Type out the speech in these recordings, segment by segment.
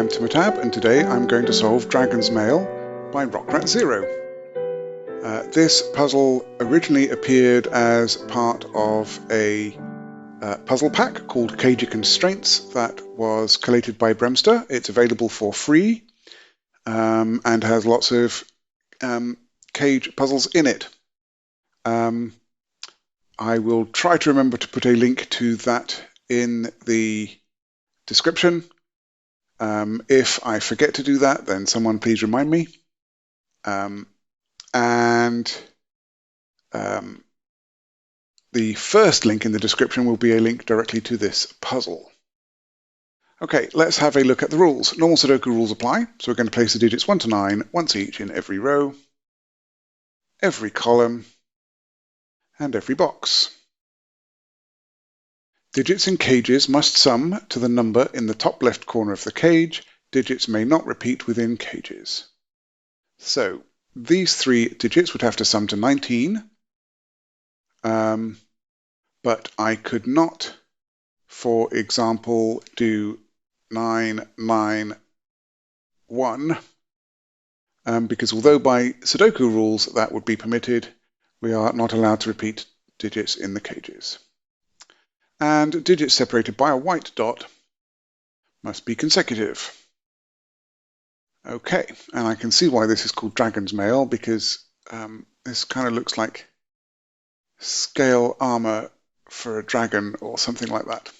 I'm Timotab, and today I'm going to solve Dragonsmaille by rockratzero. This puzzle originally appeared as part of a puzzle pack called Cage Constraints that was collated by Bremster. It's available for free and has lots of cage puzzles in it. I will try to remember to put a link to that in the description. If I forget to do that, then someone please remind me. The first link in the description will be a link directly to this puzzle. Okay, let's have a look at the rules. Normal Sudoku rules apply, so we're going to place the digits 1 to 9 once each in every row, every column, and every box. Digits in cages must sum to the number in the top left corner of the cage. Digits may not repeat within cages. So these three digits would have to sum to 19, but I could not, for example, do 991, because although by Sudoku rules that would be permitted, we are not allowed to repeat digits in the cages. And digits separated by a white dot must be consecutive. Okay, and I can see why this is called Dragonsmaille, because this kind of looks like scale armor for a dragon or something like that.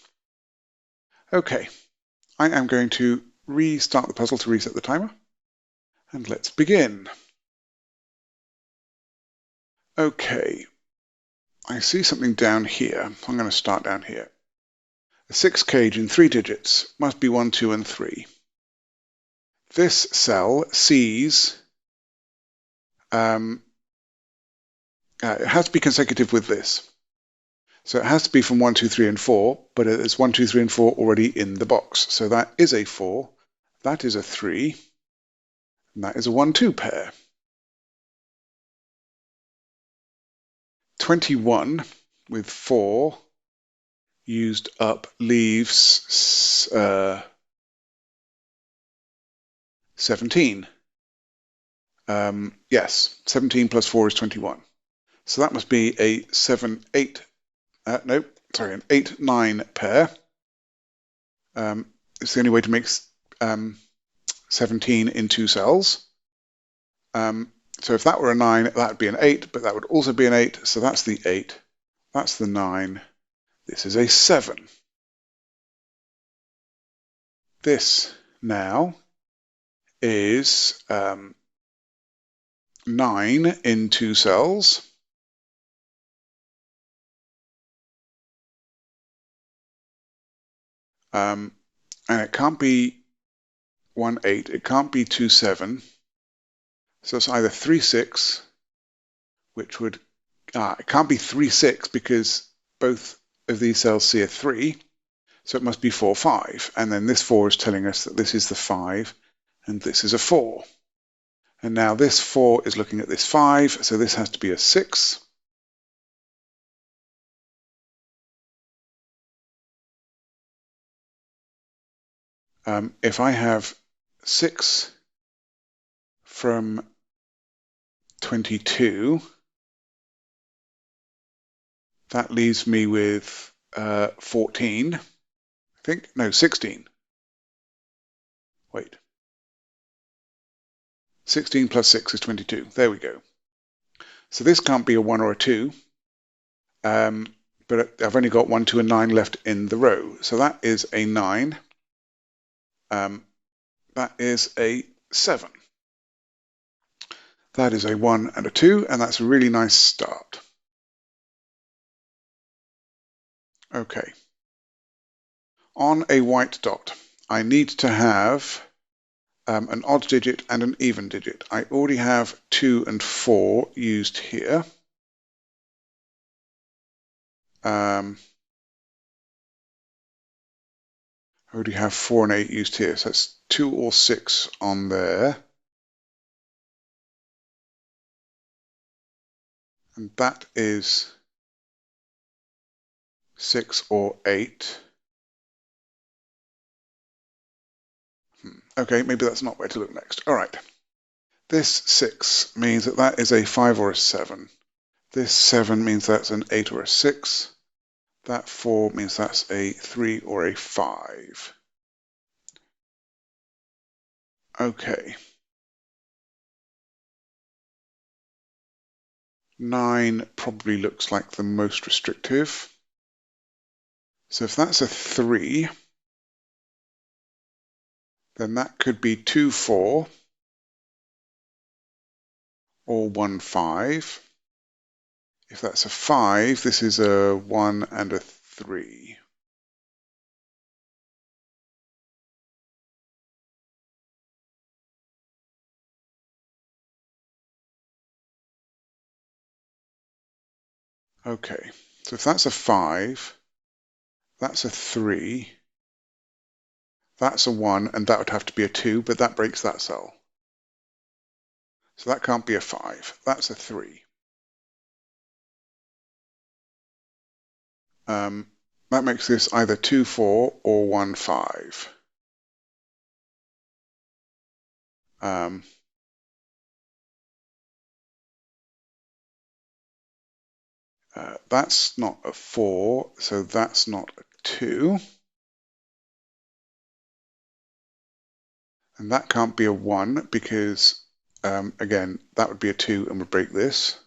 Okay, I am going to restart the puzzle to reset the timer, and let's begin. Okay, I see something down here. I'm going to start down here. A 6 cage in 3 digits must be 1, 2, and 3. This cell sees, it has to be consecutive with this. So it has to be from 1, 2, 3, and 4, but it's 1, 2, 3, and 4 already in the box. So that is a 4, that is a 3, and that is a 1, 2 pair. 21 with 4 used up leaves 17. Yes, 17 plus 4 is 21. So that must be a 7, 8, an 8, 9 pair. It's the only way to make 17 in 2 cells. So if that were a 9, that would be an 8, but that would also be an 8. So that's the 8. That's the 9. This is a 7. This now is 9 in 2 cells. And it can't be 1, 8. It can't be 2, 7. So it's either 3, 6, which would, it can't be 3, 6 because both of these cells see a 3. So it must be 4, 5. And then this 4 is telling us that this is the 5 and this is a 4. And now this 4 is looking at this 5, so this has to be a 6. If I have 6 from 22, that leaves me with 14, I think. No, 16. Wait. 16 plus 6 is 22. There we go. So this can't be a 1 or a 2, but I've only got 1, 2, and 9 left in the row. So that is a 9. That is a 7. That is a 1 and a 2, and that's a really nice start. Okay. On a white dot, I need to have an odd digit and an even digit. I already have 2 and 4 used here. I already have 4 and 8 used here, so that's 2 or 6 on there. And that is 6 or 8. Okay, maybe that's not where to look next. All right. This 6 means that that is a 5 or a 7. This 7 means that's an 8 or a 6. That 4 means that's a 3 or a 5. Okay. 9 probably looks like the most restrictive. So if that's a 3, then that could be 2, 4 or 1, 5. If that's a 5, this is a 1 and a 3. Okay, so if that's a 5, that's a 3, that's a 1, and that would have to be a 2, but that breaks that cell. So that can't be a 5. That's a 3. That makes this either 2, 4 or 1, 5. That's not a 4, so that's not a 2. And that can't be a 1 because, again, that would be a 2 and would break this.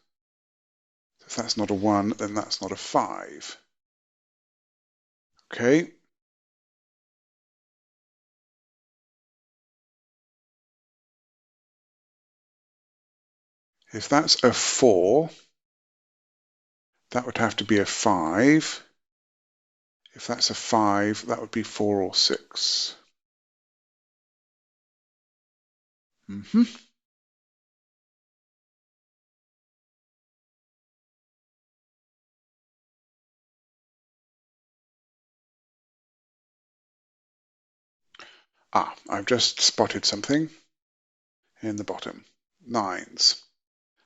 So if that's not a 1, then that's not a 5. Okay. If that's a 4, that would have to be a 5. If that's a 5, that would be 4 or 6. I've just spotted something in the bottom. 9s.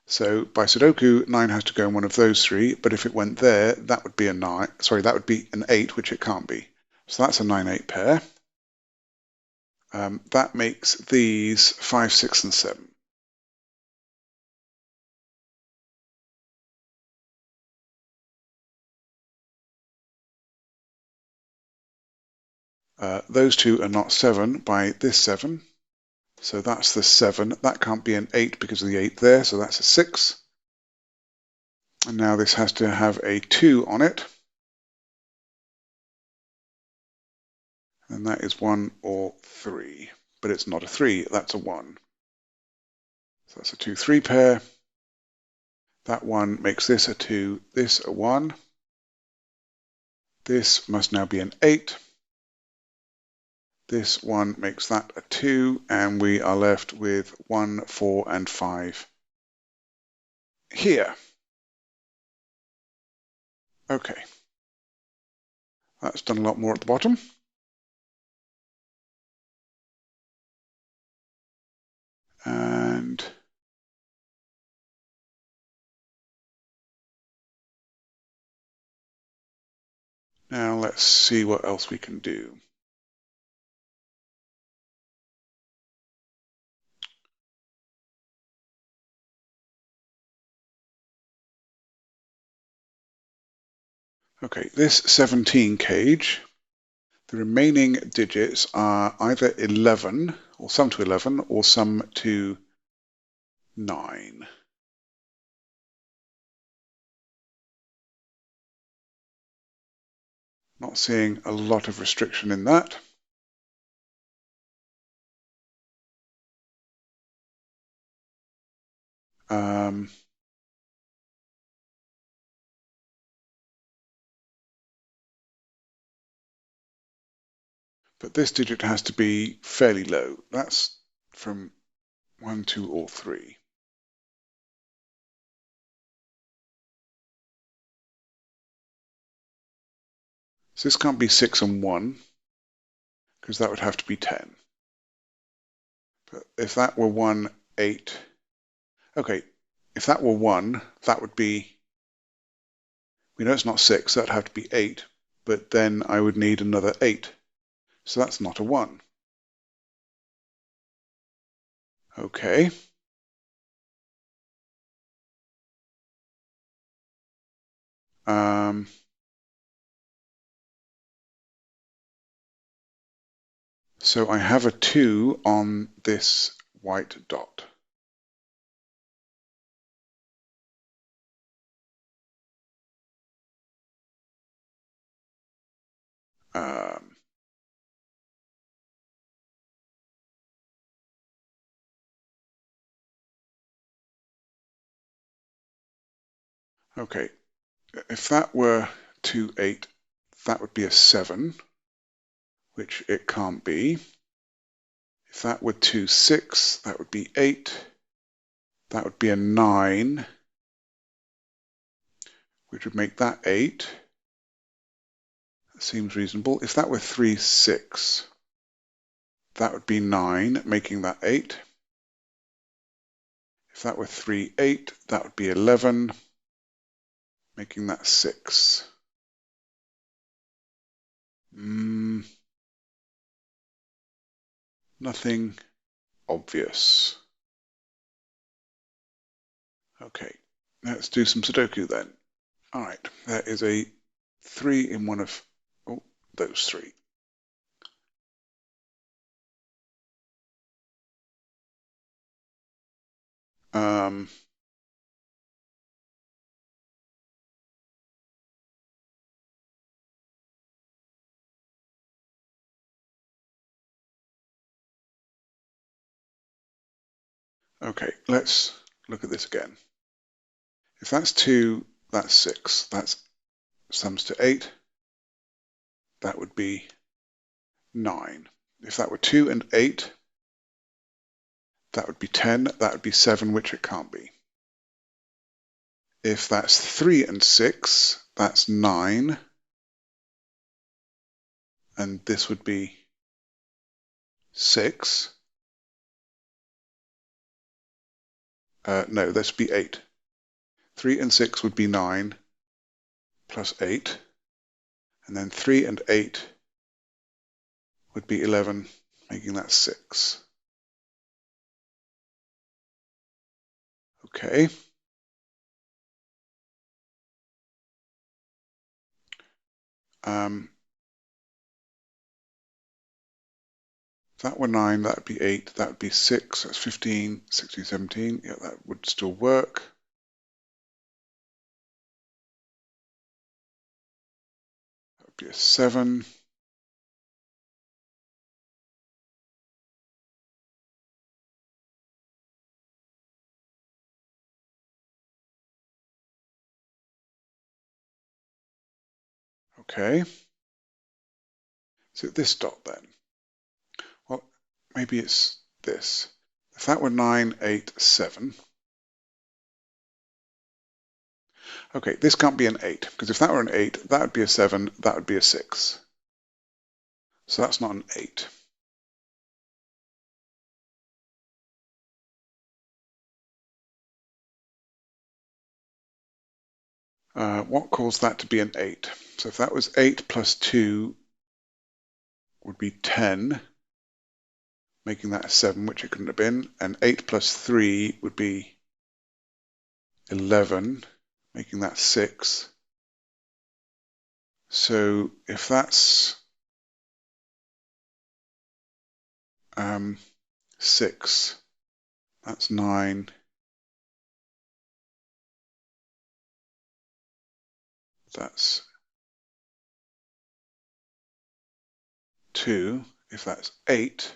So by Sudoku, 9 has to go in one of those 3, but if it went there, that would be a 9. Sorry, that would be an 8, which it can't be. So that's a 9-8 pair. That makes these 5, 6, and 7. Those two are not 7 by this 7. So that's the 7. That can't be an 8 because of the 8 there, so that's a 6. And now this has to have a 2 on it. And that is 1 or 3. But it's not a 3, that's a 1. So that's a 2, 3 pair. That 1 makes this a 2, this a 1. This must now be an 8. This 1 makes that a 2, and we are left with 1, 4, and 5 here. Okay. That's done a lot more at the bottom. And now let's see what else we can do. Okay, this 17 cage, the remaining digits are either 11, or some to 11, or some to 9. Not seeing a lot of restriction in that. But this digit has to be fairly low. That's from 1, 2, or 3. So this can't be 6 and 1, because that would have to be 10. But if that were 1, 8, okay, if that were 1, that would be, we know it's not 6, that'd have to be 8, but then I would need another 8. So that's not a 1. Okay. So I have a 2 on this white dot. Okay, if that were 2, 8, that would be a 7, which it can't be. If that were 2, 6, that would be 8. That would be a 9, which would make that 8. That seems reasonable. If that were 3, 6, that would be 9, making that 8. If that were 3, 8, that would be 11, making that 6. Nothing obvious. Okay, let's do some Sudoku then. All right, there is a 3 in one of those 3. Okay, let's look at this again. If that's 2, that's 6. That sums to 8. That would be 9. If that were 2 and 8, that would be 10. That would be 7, which it can't be. If that's 3 and 6, that's 9. And this would be 6. No, this would be 8. 3 and 6 would be 9 plus 8. And then 3 and 8 would be 11, making that 6. Okay. If that were 9, that would be 8, that would be 6, that's 15, 16, 17. Yeah, that would still work. That would be a 7. Okay. So this dot then. Well, maybe it's this. If that were 9, 8, 7. Okay, this can't be an 8, because if that were an 8, that would be a 7, that would be a 6. So that's not an 8. What caused that to be an 8? So if that was 8 plus 2 would be 10, making that a 7, which it couldn't have been. And 8 plus 3 would be 11, making that 6. So if that's 6, that's 9. That's 2. If that's 8,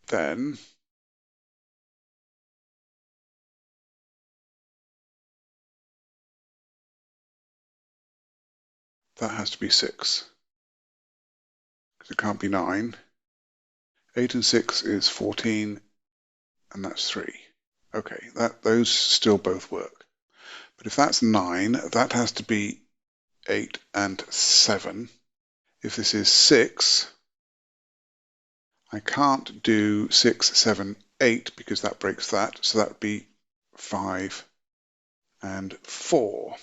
then that has to be 6, because it can't be 9. 8 and 6 is 14, and that's 3. Okay, those still both work. But if that's 9, that has to be 8 and 7. If this is 6, I can't do 6, 7, 8 because that breaks that. So that would be 5 and 4.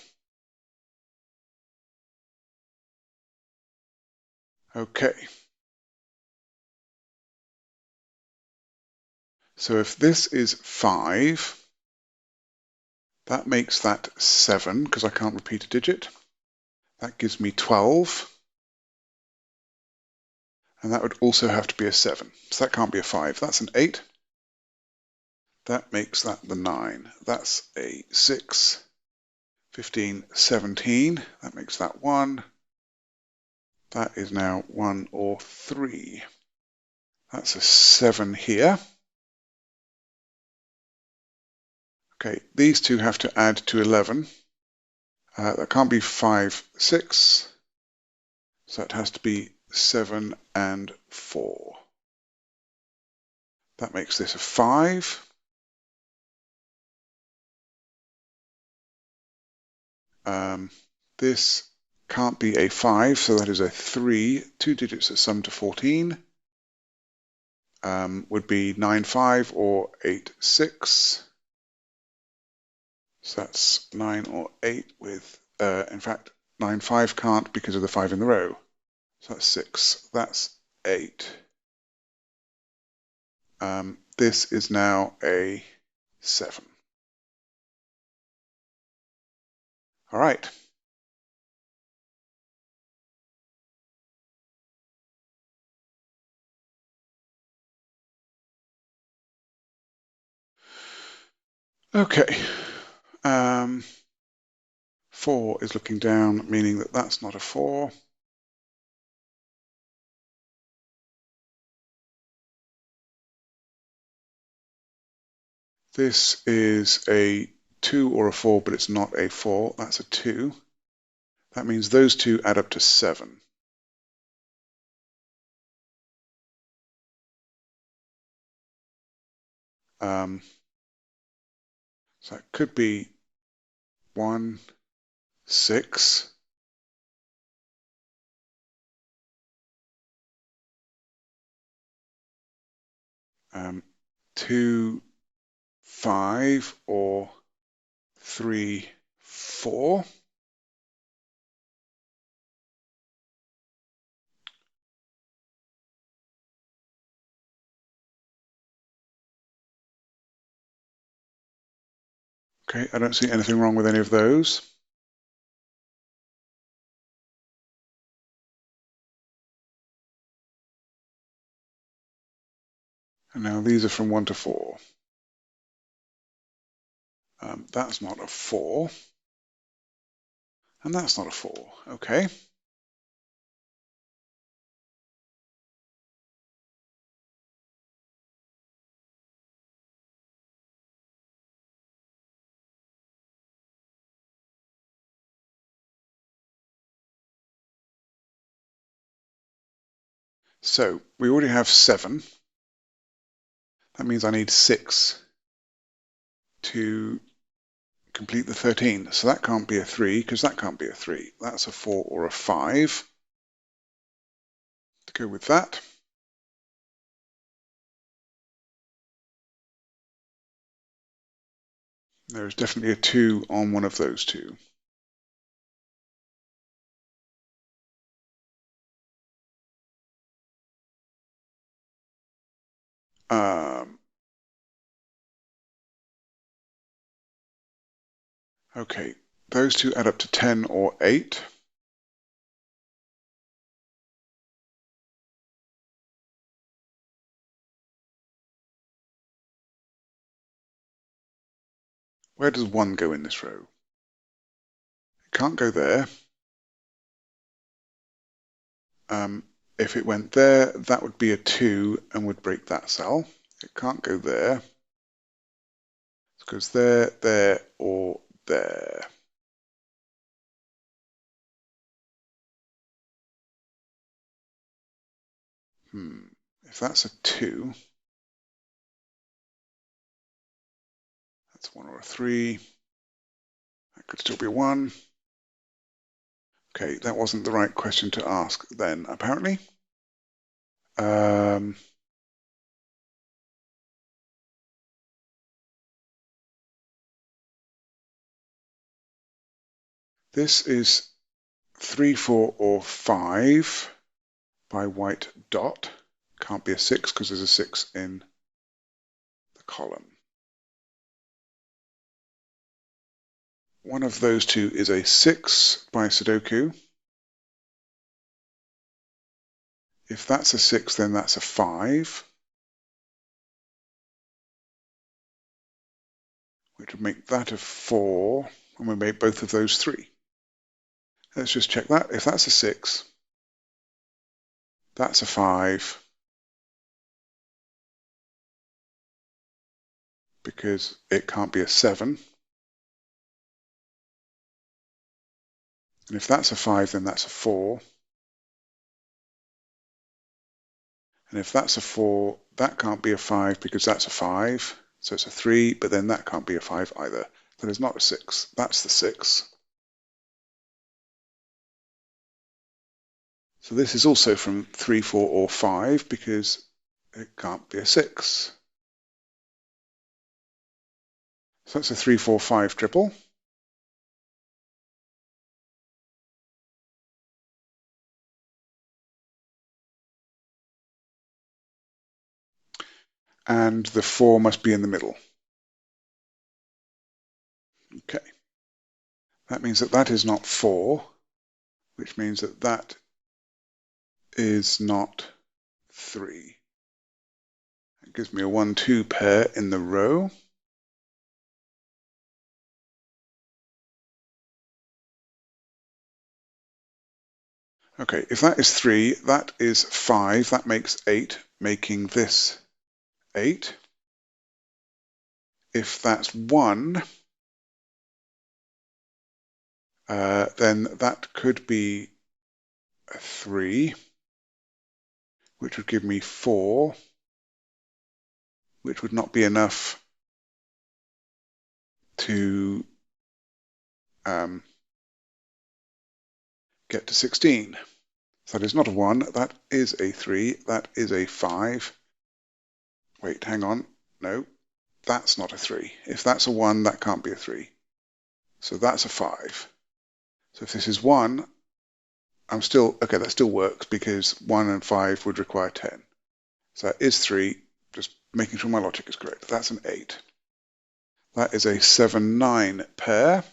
Okay. So if this is 5, that makes that 7, because I can't repeat a digit. That gives me 12. And that would also have to be a 7. So that can't be a 5. That's an 8. That makes that the 9. That's a 6. 15, 17. That makes that 1. That is now 1 or 3. That's a 7 here. Okay, these two have to add to 11. That can't be 5, 6. So it has to be 7 and 4. That makes this a 5. This can't be a 5, so that is a 3. 2 digits that sum to 14 would be 9, 5 or 8, 6. So that's 9 or 8 with, in fact, 9, 5 can't because of the 5 in the row. So that's 6. That's 8. This is now a 7. All right. Okay. 4 is looking down, meaning that that's not a 4. This is a 2 or a 4, but it's not a 4. That's a 2. That means those two add up to 7. So it could be 1, 6. 2, 5, or 3, 4. Okay, I don't see anything wrong with any of those. And now these are from 1 to 4. That's not a 4. And that's not a 4. Okay. So we already have 7. That means I need 6 to complete the 13. So that can't be a 3, because that can't be a 3. That's a 4 or a 5. To go with that. There is definitely a 2 on one of those two. Okay, those two add up to 10 or 8. Where does 1 go in this row? It can't go there. If it went there, that would be a 2 and would break that cell. It can't go there. It goes there, there, or there. If that's a 2, that's 1 or a 3. That could still be a 1. Okay, that wasn't the right question to ask then, apparently. This is 3, 4, or 5 by white dot. Can't be a 6 because there's a 6 in column. One of those two is a 6 by Sudoku. If that's a 6, then that's a 5, which would make that a 4, and we make both of those 3. Let's just check that. If that's a 6, that's a 5, because it can't be a 7. And if that's a 5, then that's a 4. And if that's a 4, that can't be a 5 because that's a 5. So it's a 3, but then that can't be a 5 either. That is not a 6. That's the 6. So this is also from 3, 4, or 5 because it can't be a 6. So that's a 3, 4, 5 triple. And the 4 must be in the middle. Okay. That means that that is not 4, which means that that is not 3. It gives me a 1, 2 pair in the row. Okay, if that is 3, that is 5, that makes 8, making this 8. If that's 1, then that could be a 3, which would give me 4, which would not be enough to get to 16. So that is not a 1, that is a 3, that is a 5. Wait, hang on, no, that's not a 3. If that's a 1, that can't be a 3. So that's a 5. So if this is 1, I'm still, okay, that still works because 1 and 5 would require 10. So that is 3, just making sure my logic is correct. That's an 8. That is a 7, 9 pair.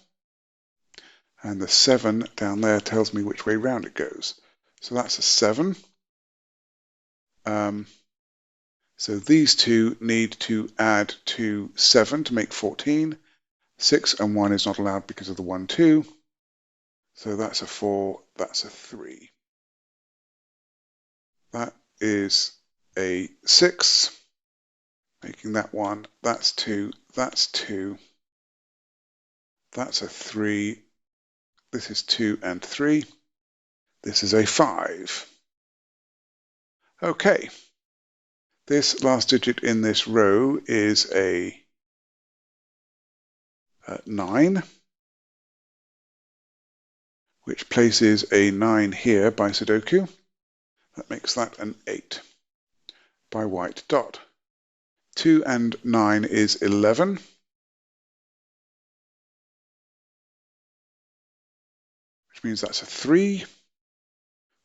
And the 7 down there tells me which way round it goes. So that's a 7. So these two need to add to 7 to make 14. 6 and 1 is not allowed because of the 1, 2. So that's a 4, that's a 3. That is a 6, making that 1, that's 2, that's 2. That's a 3. This is 2 and 3. This is a 5. Okay. This last digit in this row is a 9, which places a 9 here by Sudoku. That makes that an 8 by white dot. 2 and 9 is 11. Which means that's a 3,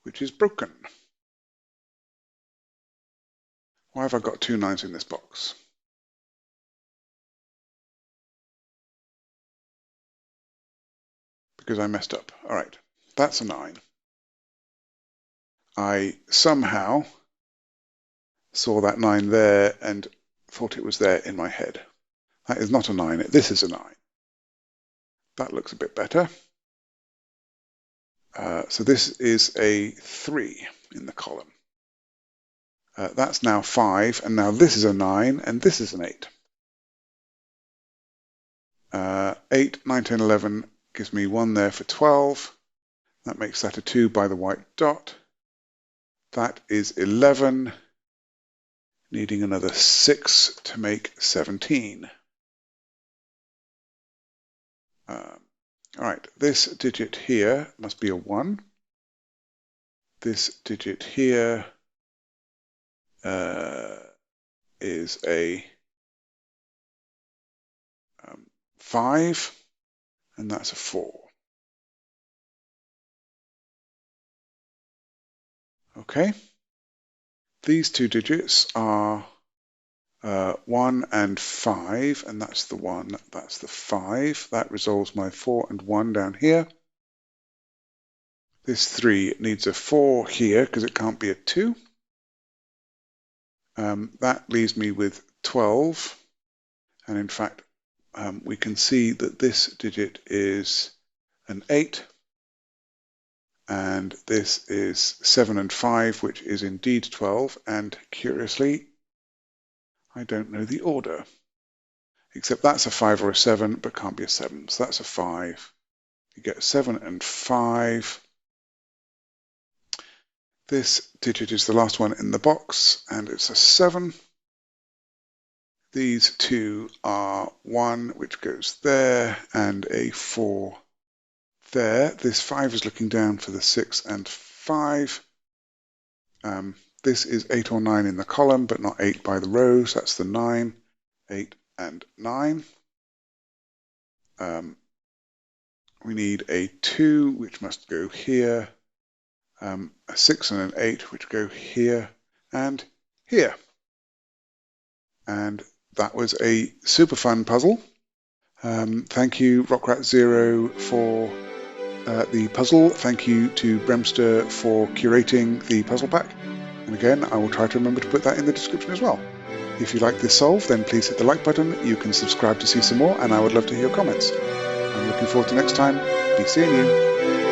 which is broken. Why have I got 2 9s in this box? Because I messed up. All right, that's a 9. I somehow saw that 9 there and thought it was there in my head. That is not a 9, this is a 9. That looks a bit better. So this is a 3 in the column. That's now 5, and now this is a 9, and this is an 8. 8, 9, 10, 11 gives me 1 there for 12. That makes that a 2 by the white dot. That is 11, needing another 6 to make 17. All right, this digit here must be a 1. This digit here is a 5, and that's a 4. Okay, these two digits are 1 and 5, and that's the 1, that's the 5. That resolves my 4 and 1 down here. This 3 needs a 4 here because it can't be a 2. That leaves me with 12, and in fact we can see that this digit is an 8, and this is 7 and 5, which is indeed 12, and curiously I don't know the order, except that's a 5 or a 7, but can't be a 7, so that's a 5. You get 7 and 5. This digit is the last one in the box, and it's a 7. These two are 1, which goes there, and a 4 there. This 5 is looking down for the 6 and 5. This is 8 or 9 in the column, but not 8 by the rows. That's the 9, 8 and 9. We need a 2, which must go here, a 6 and an 8, which go here and here. And that was a super fun puzzle. Thank you, rockratzero, for the puzzle. Thank you to Bremster for curating the puzzle pack. And again, I will try to remember to put that in the description as well. If you like this solve, then please hit the like button. You can subscribe to see some more, and I would love to hear your comments. I'm looking forward to next time. Be seeing you.